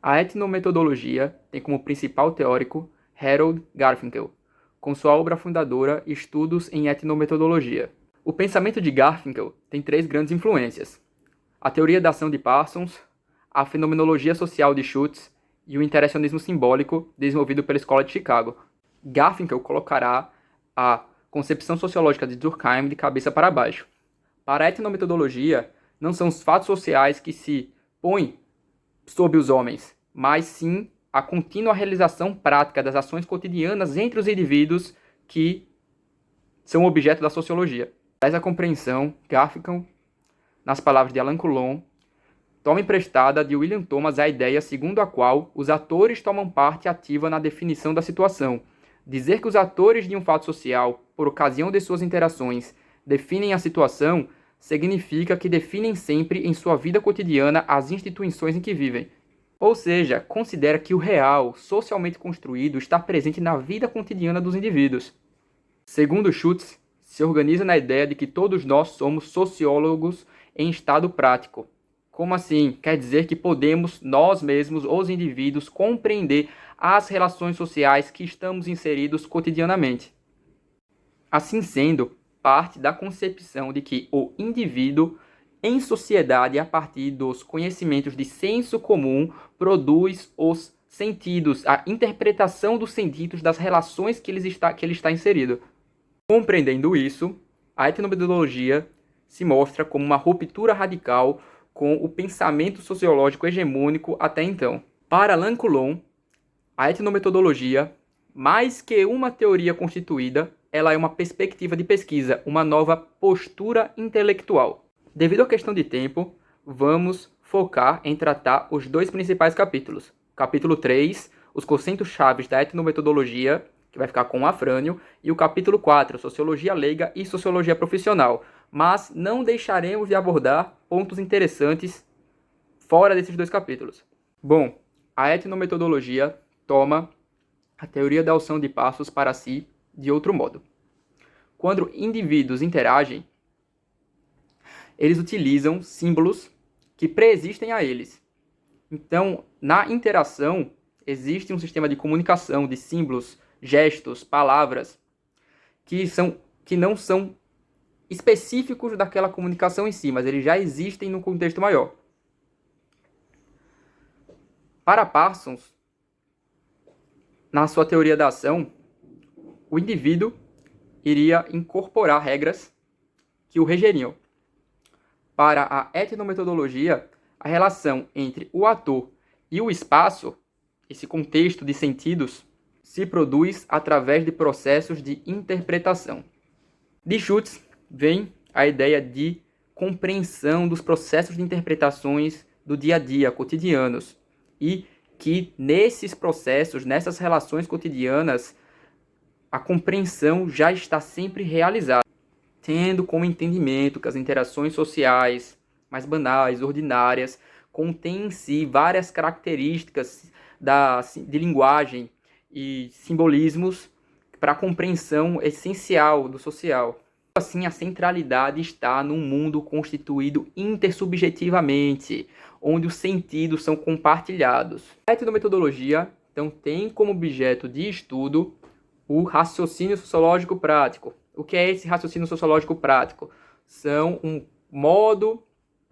A etnometodologia tem como principal teórico Harold Garfinkel, com sua obra fundadora Estudos em Etnometodologia. O pensamento de Garfinkel tem 3 grandes influências: a teoria da ação de Parsons, a fenomenologia social de Schutz e o interacionismo simbólico desenvolvido pela Escola de Chicago. Garfinkel colocará a concepção sociológica de Durkheim de cabeça para baixo. Para a etnometodologia, não são os fatos sociais que se põem sob os homens, mas sim a contínua realização prática das ações cotidianas entre os indivíduos que são objeto da sociologia. Para essa compreensão, Garfinkel, nas palavras de Alain Coulon, toma emprestada de William Thomas a ideia segundo a qual os atores tomam parte ativa na definição da situação. Dizer que os atores de um fato social, por ocasião de suas interações, definem a situação, significa que definem sempre em sua vida cotidiana as instituições em que vivem. Ou seja, considera que o real, socialmente construído, está presente na vida cotidiana dos indivíduos. Segundo Schutz, se organiza na ideia de que todos nós somos sociólogos em estado prático. Como assim? Quer dizer que podemos, nós mesmos, os indivíduos, compreender as relações sociais que estamos inseridos cotidianamente. Assim sendo, parte da concepção de que o indivíduo, em sociedade, a partir dos conhecimentos de senso comum, produz os sentidos, a interpretação dos sentidos das relações que ele está inserido. Compreendendo isso, a etnometodologia se mostra como uma ruptura radical com o pensamento sociológico hegemônico até então. Para Alain Coulon, a etnometodologia, mais que uma teoria constituída, ela é uma perspectiva de pesquisa, uma nova postura intelectual. Devido à questão de tempo, vamos focar em tratar os 2 principais capítulos. Capítulo 3, os conceitos chaves da etnometodologia, que vai ficar com o Afrânio, e o capítulo 4, Sociologia Leiga e Sociologia Profissional. Mas não deixaremos de abordar pontos interessantes fora desses 2 capítulos. Bom, a etnometodologia toma a teoria da ação de passos para si de outro modo. Quando indivíduos interagem, eles utilizam símbolos que preexistem a eles. Então, na interação, existe um sistema de comunicação de símbolos, gestos, palavras, que não são específicos daquela comunicação em si, mas eles já existem no contexto maior. Para Parsons, na sua teoria da ação, o indivíduo iria incorporar regras que o regeriam. Para a etnometodologia, a relação entre o ator e o espaço, esse contexto de sentidos, se produz através de processos de interpretação. De Schutz vem a ideia de compreensão dos processos de interpretações do dia a dia, cotidianos, e que nesses processos, nessas relações cotidianas, a compreensão já está sempre realizada, tendo como entendimento que as interações sociais mais banais, ordinárias, contêm em si várias características de linguagem e simbolismos para a compreensão essencial do social. Assim, a centralidade está num mundo constituído intersubjetivamente, onde os sentidos são compartilhados. A etnometodologia, então, tem como objeto de estudo o raciocínio sociológico prático. O que é esse raciocínio sociológico prático? São um modo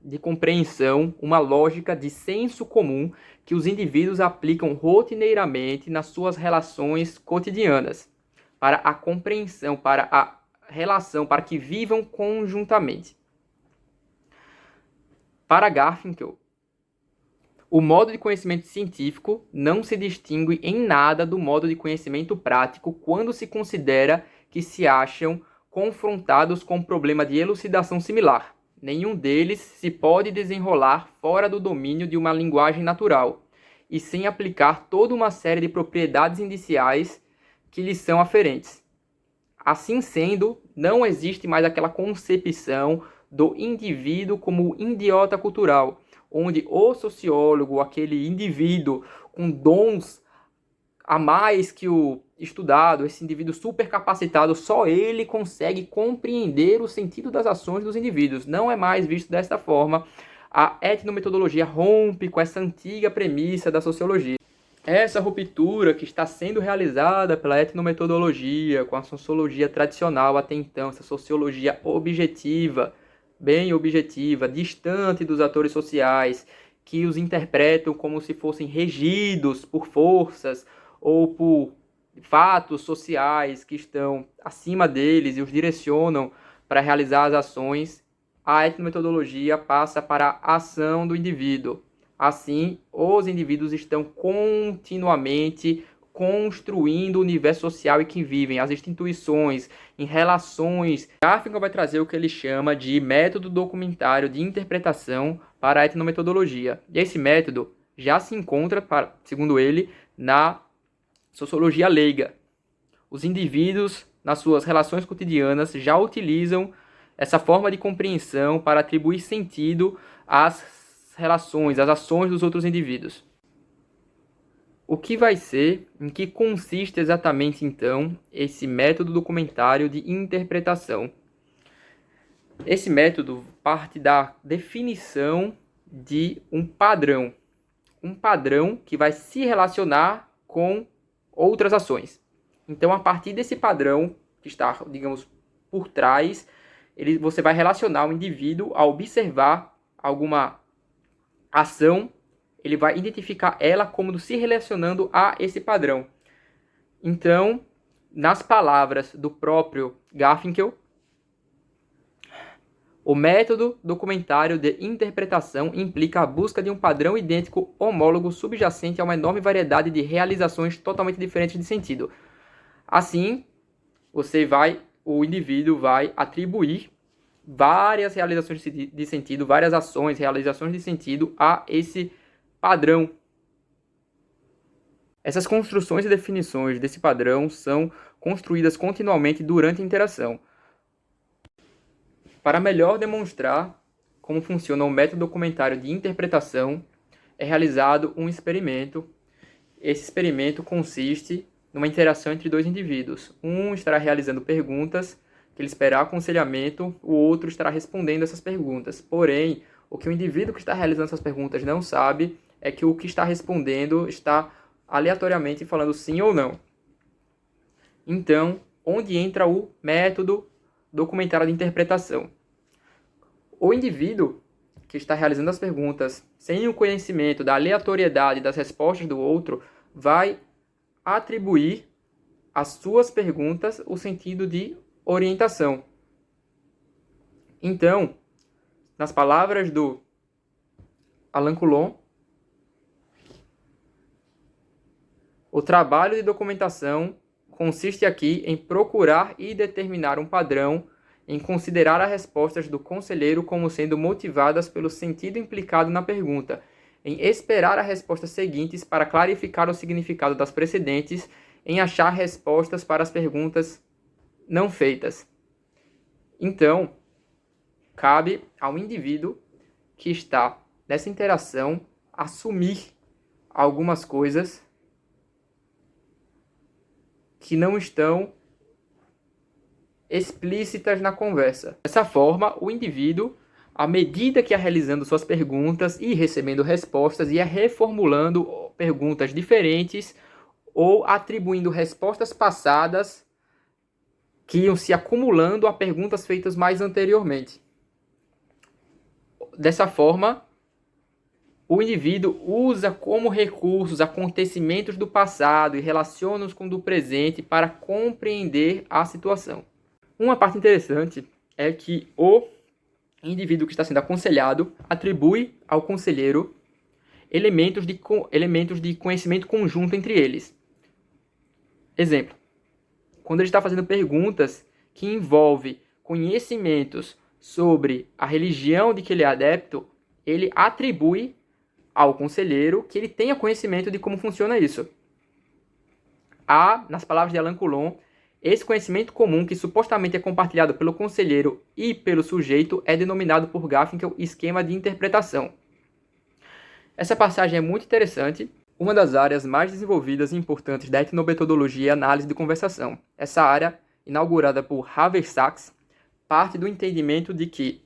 de compreensão, uma lógica de senso comum que os indivíduos aplicam rotineiramente nas suas relações cotidianas, para a compreensão, para a relação, para que vivam conjuntamente. Para Garfinkel, o modo de conhecimento científico não se distingue em nada do modo de conhecimento prático quando se considera que se acham confrontados com um problema de elucidação similar. Nenhum deles se pode desenrolar fora do domínio de uma linguagem natural, e sem aplicar toda uma série de propriedades indiciais que lhes são aferentes. Assim sendo, não existe mais aquela concepção do indivíduo como idiota cultural, onde o sociólogo, aquele indivíduo com dons a mais que o estudado, esse indivíduo super capacitado, só ele consegue compreender o sentido das ações dos indivíduos. Não é mais visto desta forma a etnometodologia rompe com essa antiga premissa da sociologia. Essa ruptura que está sendo realizada pela etnometodologia com a sociologia tradicional até então, essa sociologia objetiva, bem objetiva, distante dos atores sociais, que os interpretam como se fossem regidos por forças ou por fatos sociais que estão acima deles e os direcionam para realizar as ações, a etnometodologia passa para a ação do indivíduo. Assim, os indivíduos estão continuamente construindo o universo social em que vivem, as instituições, em relações. Garfinkel vai trazer o que ele chama de método documentário de interpretação para a etnometodologia. E esse método já se encontra, segundo ele, na sociologia leiga. Os indivíduos, nas suas relações cotidianas, já utilizam essa forma de compreensão para atribuir sentido às relações, às ações dos outros indivíduos. O que vai ser, em que consiste exatamente então esse método documentário de interpretação? Esse método parte da definição de um padrão que vai se relacionar com outras ações. Então, a partir desse padrão que está, digamos, por trás, você vai relacionar o indivíduo a observar alguma ação, ele vai identificar ela como se relacionando a esse padrão. Então, nas palavras do próprio Garfinkel, o método documentário de interpretação implica a busca de um padrão idêntico homólogo subjacente a uma enorme variedade de realizações totalmente diferentes de sentido. Assim, o indivíduo vai atribuir várias realizações de sentido, várias ações, realizações de sentido a esse padrão. Essas construções e definições desse padrão são construídas continuamente durante a interação. Para melhor demonstrar como funciona o método documentário de interpretação, é realizado um experimento. Esse experimento consiste numa interação entre dois indivíduos. Um estará realizando perguntas, que ele esperar aconselhamento, o outro estará respondendo essas perguntas. Porém, o que o indivíduo que está realizando essas perguntas não sabe é que o que está respondendo está aleatoriamente falando sim ou não. Então, onde entra o método documentário de interpretação? O indivíduo que está realizando as perguntas sem o conhecimento da aleatoriedade das respostas do outro vai atribuir às suas perguntas o sentido de orientação. Então, nas palavras do Alain Coulon, o trabalho de documentação consiste aqui em procurar e determinar um padrão, em considerar as respostas do conselheiro como sendo motivadas pelo sentido implicado na pergunta, em esperar as respostas seguintes para clarificar o significado das precedentes, em achar respostas para as perguntas não feitas. Então, cabe ao indivíduo que está nessa interação assumir algumas coisas que não estão explícitas na conversa. Dessa forma, o indivíduo, à medida que ia realizando suas perguntas e recebendo respostas, ia reformulando perguntas diferentes ou atribuindo respostas passadas que iam se acumulando a perguntas feitas mais anteriormente. Dessa forma, o indivíduo usa como recursos acontecimentos do passado e relaciona-os com o do presente para compreender a situação. Uma parte interessante é que o indivíduo que está sendo aconselhado atribui ao conselheiro elementos de conhecimento conjunto entre eles. Exemplo, quando ele está fazendo perguntas que envolvem conhecimentos sobre a religião de que ele é adepto, ele atribui ao conselheiro que ele tenha conhecimento de como funciona isso. Há, nas palavras de Alain Coulon, esse conhecimento comum que supostamente é compartilhado pelo conselheiro e pelo sujeito é denominado por Garfinkel esquema de interpretação. Essa passagem é muito interessante. Uma das áreas mais desenvolvidas e importantes da etnometodologia é a análise de conversação. Essa área, inaugurada por Haver Sachs, parte do entendimento de que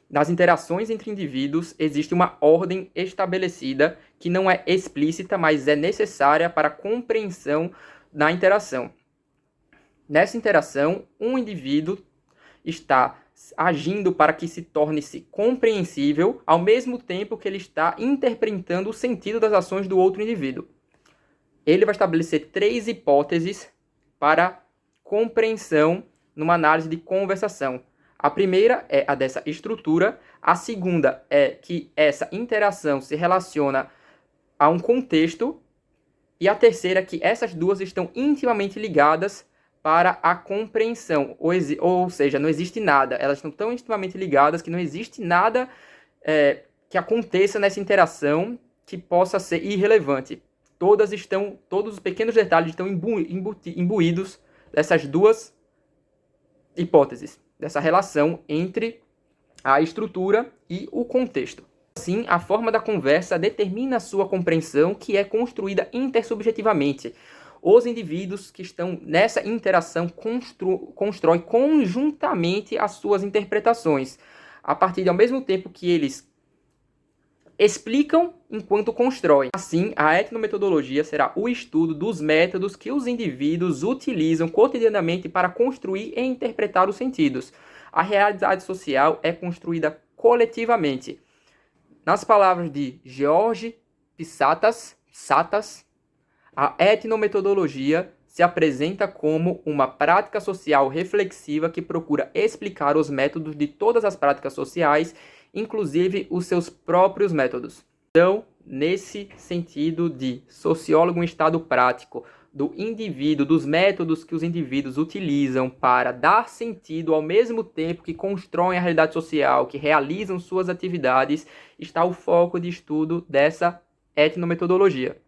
nas interações entre indivíduos existe uma ordem estabelecida que não é explícita, mas é necessária para a compreensão da interação. Nessa interação, um indivíduo está agindo para que se torne-se compreensível, ao mesmo tempo que ele está interpretando o sentido das ações do outro indivíduo. Ele vai estabelecer 3 hipóteses para compreensão numa análise de conversação. A primeira é a dessa estrutura, a segunda é que essa interação se relaciona a um contexto, e a terceira é que essas duas estão intimamente ligadas para a compreensão, ou seja, não existe nada, elas estão tão intimamente ligadas que não existe nada que aconteça nessa interação que possa ser irrelevante. Todos os pequenos detalhes estão imbuídos dessas duas hipóteses, dessa relação entre a estrutura e o contexto. Assim, a forma da conversa determina a sua compreensão, que é construída intersubjetivamente. Os indivíduos que estão nessa interação constroem conjuntamente as suas interpretações, a partir de, ao mesmo tempo que eles explicam enquanto constroem. Assim, a etnometodologia será o estudo dos métodos que os indivíduos utilizam cotidianamente para construir e interpretar os sentidos. A realidade social é construída coletivamente. Nas palavras de George Psatas, a etnometodologia se apresenta como uma prática social reflexiva que procura explicar os métodos de todas as práticas sociais, inclusive os seus próprios métodos. Então, nesse sentido de sociólogo em estado prático, do indivíduo, dos métodos que os indivíduos utilizam para dar sentido ao mesmo tempo que constroem a realidade social, que realizam suas atividades, está o foco de estudo dessa etnometodologia.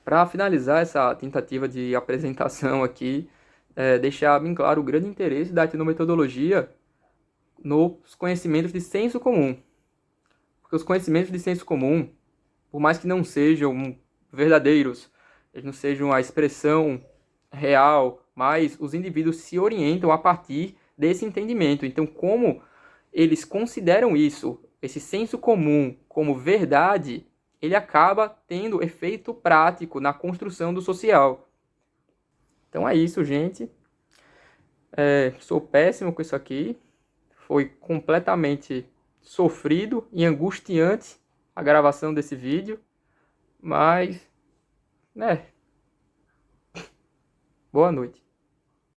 Para finalizar essa tentativa de apresentação aqui, deixar bem claro o grande interesse da etnometodologia nos conhecimentos de senso comum. Porque os conhecimentos de senso comum, por mais que não sejam verdadeiros, eles não sejam a expressão real, mas os indivíduos se orientam a partir desse entendimento. Então, como eles consideram isso, esse senso comum, como verdade, ele acaba tendo efeito prático na construção do social. Então é isso, gente. Sou péssimo com isso aqui. Foi completamente sofrido e angustiante a gravação desse vídeo. Mas, boa noite.